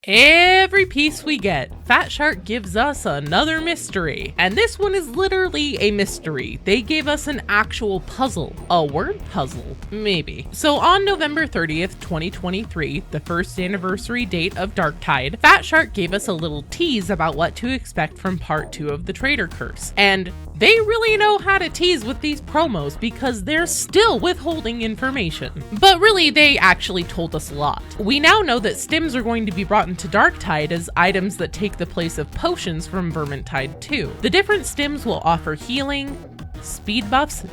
Every piece we get, Fatshark gives us another mystery. And this one is literally a mystery. They gave us an actual puzzle. A word puzzle, maybe. So on November 30th, 2023, the first anniversary date of Darktide, Fatshark gave us a little tease about what to expect from part 2 of the Traitor Curse. And they really know how to tease with these promos because they're still withholding information. But really, they actually told us a lot. We now know that stims are going to be brought into Darktide as items that take the place of potions from Vermintide 2. The different stims will offer healing, speed buffs,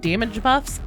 damage buffs,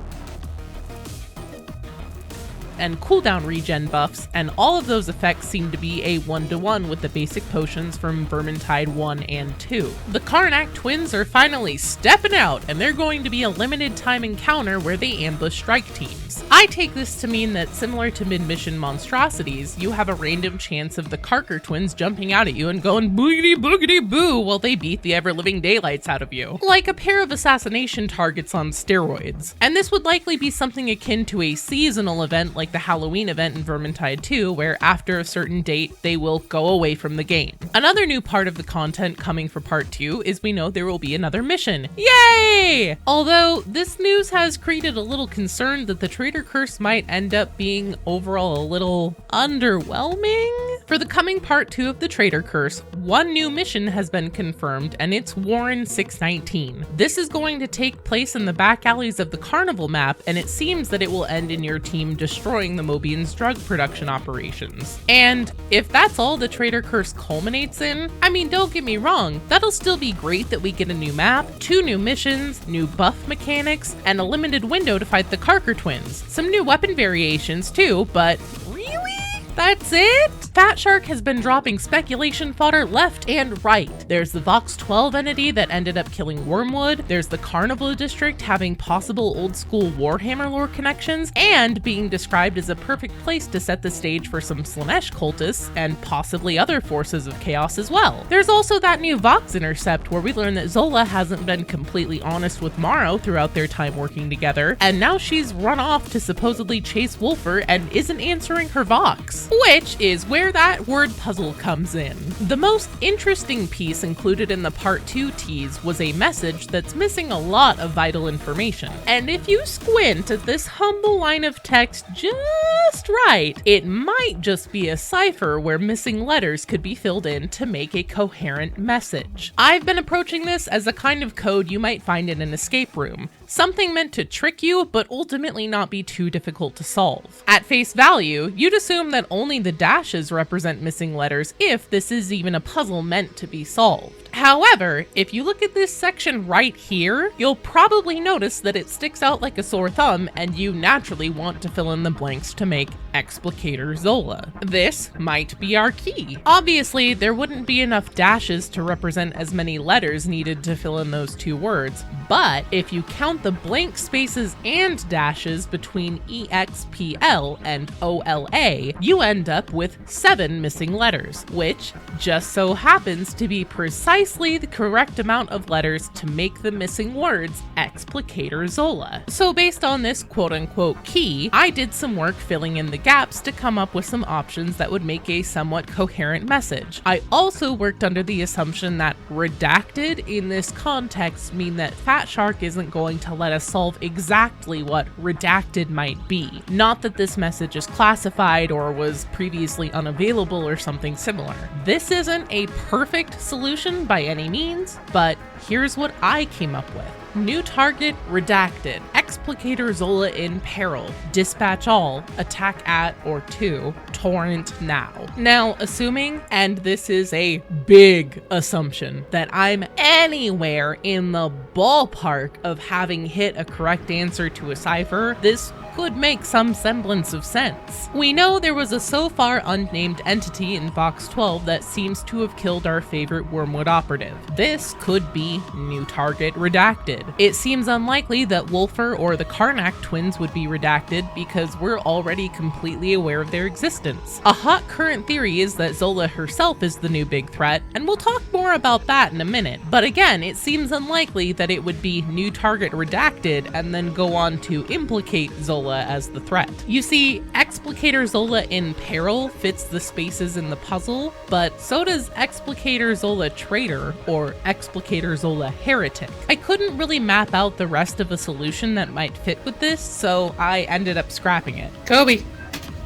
and cooldown regen buffs, and all of those effects seem to be a 1-to-1 with the basic potions from Vermintide 1 and 2. The Karnak twins are finally stepping out, and they're going to be a limited time encounter where they ambush strike teams. I take this to mean that similar to mid-mission monstrosities, you have a random chance of the Carker twins jumping out at you and going boogity boogity boo while they beat the ever-living daylights out of you. Like a pair of assassination targets on steroids. And this would likely be something akin to a seasonal event like the Halloween event in Vermintide 2, where after a certain date, they will go away from the game. Another new part of the content coming for part 2 is we know there will be another mission. Yay! Although, this news has created a little concern that the Traitor Curse might end up being overall a little underwhelming. For the coming part 2 of the Traitor Curse, one new mission has been confirmed, and it's Warren 619. This is going to take place in the back alleys of the Carnival map, and it seems that it will end in your team destroying the Mobian's drug production operations. And if that's all the Traitor Curse culminates in, I mean, don't get me wrong, that'll still be great that we get a new map, 2 new missions, new buff mechanics, and a limited window to fight the Carker twins. Some new weapon variations too, but really? That's it? Fatshark has been dropping speculation fodder left and right. There's the Vox 12 entity that ended up killing Wormwood, there's the Carnival District having possible old school Warhammer lore connections, and being described as a perfect place to set the stage for some Slanesh cultists, and possibly other forces of chaos as well. There's also that new Vox intercept where we learn that Zola hasn't been completely honest with Morrow throughout their time working together, and now she's run off to supposedly chase Wolfer and isn't answering her Vox. Which is where that word puzzle comes in. The most interesting piece included in the part 2 tease was a message that's missing a lot of vital information. And if you squint at this humble line of text just right, it might just be a cipher where missing letters could be filled in to make a coherent message. I've been approaching this as a kind of code you might find in an escape room. Something meant to trick you, but ultimately not be too difficult to solve. At face value, you'd assume that only the dashes represent missing letters if this is even a puzzle meant to be solved. However, if you look at this section right here, you'll probably notice that it sticks out like a sore thumb, and you naturally want to fill in the blanks to make Explicator Zola. This might be our key. Obviously, there wouldn't be enough dashes to represent as many letters needed to fill in those 2 words, but if you count the blank spaces and dashes between EXPL and OLA, you end up with 7 missing letters, which just so happens to be precisely the correct amount of letters to make the missing words Explicator Zola. So based on this quote-unquote key, I did some work filling in the gaps to come up with some options that would make a somewhat coherent message. I also worked under the assumption that redacted in this context mean that Fatshark isn't going to let us solve exactly what redacted might be. Not that this message is classified or was previously unavailable or something similar. This isn't a perfect solution by any means, but here's what I came up with. New target redacted. Explicator Zola in peril. Dispatch all. Attack at or to. Torrent now. Now, assuming, and this is a big assumption, that I'm anywhere in the ballpark of having hit a correct answer to a cipher, this could make some semblance of sense. We know there was a so far unnamed entity in Vox 12 that seems to have killed our favorite Wormwood operative. This could be new target redacted. It seems unlikely that Wolfer or the Karnak twins would be redacted because we're already completely aware of their existence. A hot current theory is that Zola herself is the new big threat, and we'll talk more about that in a minute. But again, it seems unlikely that it would be new target redacted and then go on to implicate Zola Zola as the threat. You see, Explicator Zola in peril fits the spaces in the puzzle, but so does Explicator Zola Traitor or Explicator Zola Heretic. I couldn't really map out the rest of a solution that might fit with this, so I ended up scrapping it. Kobe.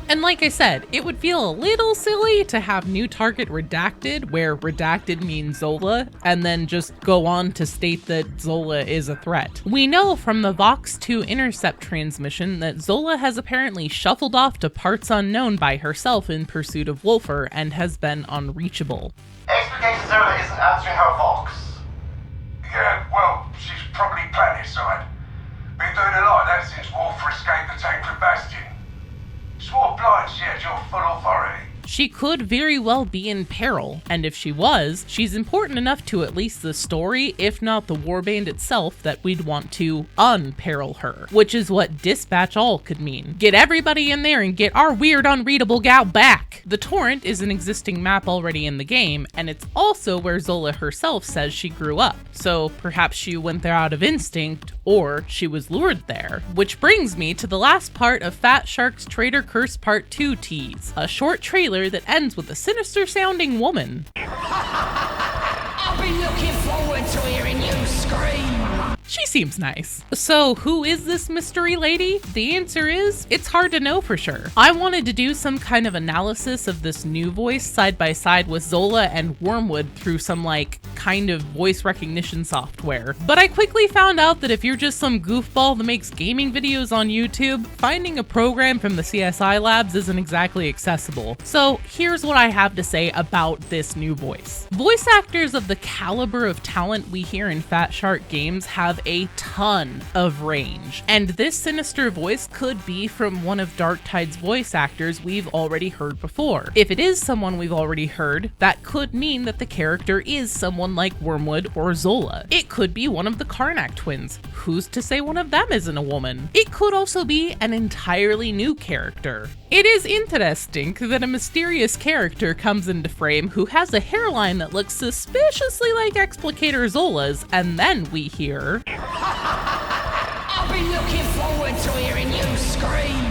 And like I said, it would feel a little silly to have new target redacted, where redacted means Zola, and then just go on to state that Zola is a threat. We know from the Vox 2 intercept transmission that Zola has apparently shuffled off to parts unknown by herself in pursuit of Wolfer and has been unreachable. Explicator Zola isn't answering her Vox. Yeah, well, she's probably planet-side. Been doing a lot of that since Wolfer escaped the tank from Bastion. Swore blind she had your full authority. She could very well be in peril, and if she was, she's important enough to at least the story, if not the warband itself, that we'd want to unperil her, which is what Dispatch All could mean. Get everybody in there and get our weird unreadable gal back! The Torrent is an existing map already in the game, and it's also where Zola herself says she grew up, so perhaps she went there out of instinct, or she was lured there. Which brings me to the last part of Fatshark's Traitor Curse Part 2 tease, a short trailer that ends with a sinister sounding woman. I've been looking forward to hearing you scream. She seems nice. So who is this mystery lady? The answer is, it's hard to know for sure. I wanted to do some kind of analysis of this new voice side by side with Zola and Wormwood through some kind of voice recognition software. But I quickly found out that if you're just some goofball that makes gaming videos on YouTube, finding a program from the CSI labs isn't exactly accessible. So here's what I have to say about this new voice. Voice actors of the caliber of talent we hear in Fatshark games have a ton of range, and this sinister voice could be from one of Darktide's voice actors we've already heard before. If it is someone we've already heard, that could mean that the character is someone like Wormwood or Zola. It could be one of the Karnak twins. Who's to say one of them isn't a woman? It could also be an entirely new character. It is interesting that a mysterious character comes into frame who has a hairline that looks suspiciously like Explicator Zola's, and then we hear, I've been looking forward to hearing you scream.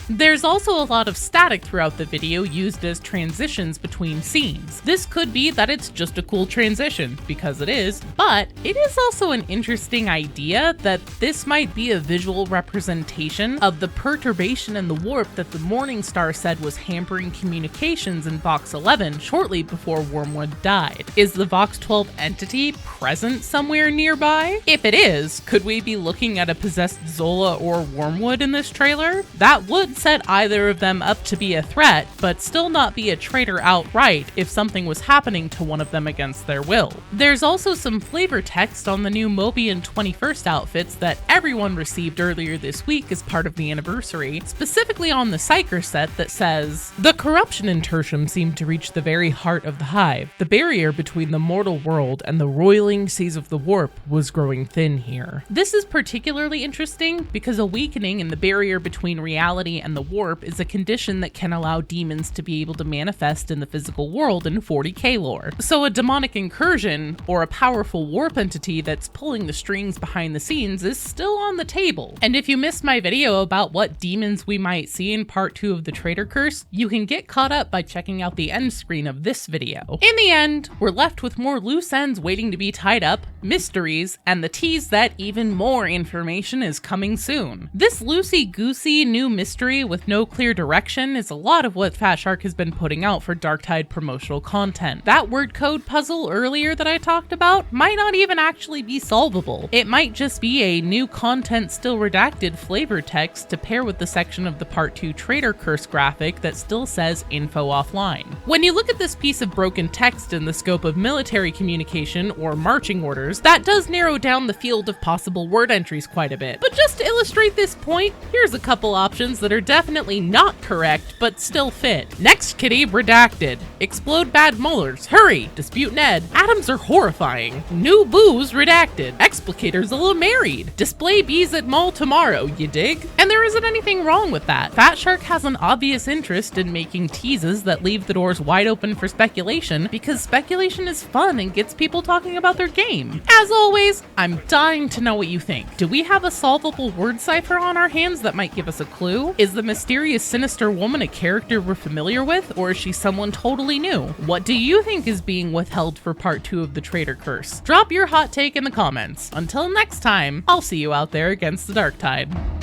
There's also a lot of static throughout the video used as transitions between scenes. This could be that it's just a cool transition, because it is, but it is also an interesting idea that this might be a visual representation of the perturbation and the warp that the Morningstar said was hampering communications in Vox 11 shortly before Wormwood died. Is the Vox 12 entity present somewhere nearby? If it is, could we be looking at a possessed Zola or Wormwood in this trailer? That would set either of them up to be a threat, but still not be a traitor outright if something was happening to one of them against their will. There's also some flavor text on the new Mobian 21st outfits that everyone received earlier this week as part of the anniversary, specifically on the Psyker set that says, "The corruption in Tertium seemed to reach the very heart of the hive. The barrier between the mortal world and the roiling seas of the warp was growing thin here." This is particularly interesting because a weakening in the barrier between reality and the warp is a condition that can allow demons to be able to manifest in the physical world in 40k lore. So a demonic incursion, or a powerful warp entity that's pulling the strings behind the scenes, is still on the table. And if you missed my video about what demons we might see in part 2 of the Traitor Curse, you can get caught up by checking out the end screen of this video. In the end, we're left with more loose ends waiting to be tied up, mysteries, and the tease that even more information is coming soon. This loosey-goosey new mystery with no clear direction is a lot of what Fatshark has been putting out for Darktide promotional content. That word code puzzle earlier that I talked about might not even actually be solvable. It might just be a new content still redacted flavor text to pair with the section of the Part 2 Traitor Curse graphic that still says info offline. When you look at this piece of broken text in the scope of military communication or marching orders, that does narrow down the field of possible word entries quite a bit. But just to illustrate this point, here's a couple options that are definitely not correct, but still fit. Next kitty, redacted. Explode bad molars, hurry! Dispute Ned. Atoms are horrifying. New booze, redacted. Explicator Zola married. Display bees at mall tomorrow, you dig? And there isn't anything wrong with that. Fatshark has an obvious interest in making teases that leave the doors wide open for speculation, because speculation is fun and gets people talking about their game. As always, I'm dying to know what you think. Do we have a solvable word cipher on our hands that might give us a clue? Is the mysterious sinister woman a character we're familiar with, or is she someone totally new? What do you think is being withheld for part 2 of the Traitor Curse? Drop your hot take in the comments. Until next time, I'll see you out there against the Darktide.